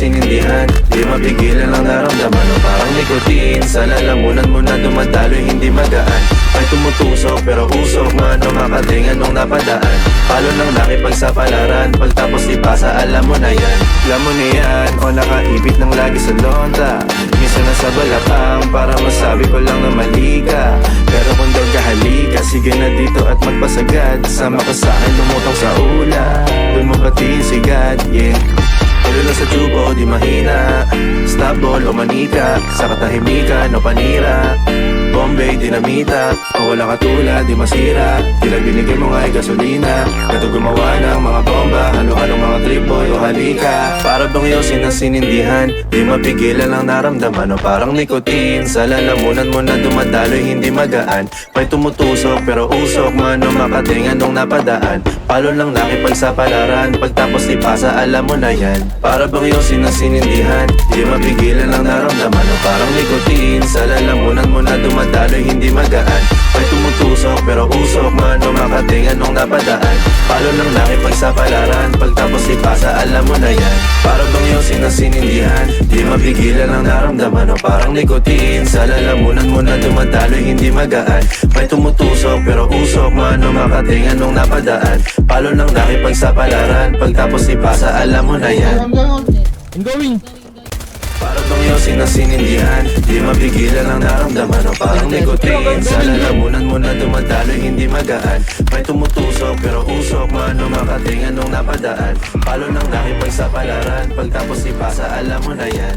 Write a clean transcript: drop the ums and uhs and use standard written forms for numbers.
sinindihan, di mapigilan ang naramdaman o parang nikotin. Sa lalamunan mo na dumadaloy, hindi magaan. May tumutusok pero usok man o makatingan nung napadaan. Palo ng nakipagsapalaran, pagtapos ipasa alam mo na yan. Alam mo na yan o nakaibit ng lagi sa lonta. Minsan nasa balakang para masabi ko lang na mali ka. Pero kung daw kahalika, sige na dito at magpasagad. Sama ka sa akin, lumutang sa ula. Doon mo batiin si God, yeah. Pero lang sa tubo, di mahina. Stop ball o manika, sa katahimikan o panira. Bombay, dinamita, o wala katulad, di masira. Tila binigay mo nga ay gasolina. Kato gumawa ng mga bomba, halo-halong mga trip boy o halika. Para bang yosin na sinindihan, di mapigilan ang naramdaman o parang nikotin. Sa lalamunan mo na dumadaloy, hindi magaan. May tumutusok pero usok man o makatingan nung napadaan. Palo lang nakipagsapalaran, pagtapos ipasa alam mo na yan. Para bang yosin na sinindihan, di mapigilan ang naramdaman o parang nikotin. Sa lalamunan mo na dumadaloy, hindi magaan. May tumutusok pero usok man o makatingan nung napadaan. Palo lang nakipagsapalaran, pagtapos ipasa alam mo na yan. Para bang yosin na sinindihan, di mapigilan ang naramdaman o parang nikotin. Sa lalamunan mo na dumadaloy, hindi magaan. May tumutusok pero usok man o makatingan nung napadaan. Palo lang nakipagsapalaran, pagtapos ipasa alam mo na yan. I'm going. Para bang yosin na sinindihan, di mapigilan ang naramdaman o parang nikotin. Sa lalamunan mo na dumadaloy, hindi magaan. May tumutusok pero usok man o makatingan nung napadaan. Palo lang nakipagsapalaran, pagtapos ipasa alam mo na yan.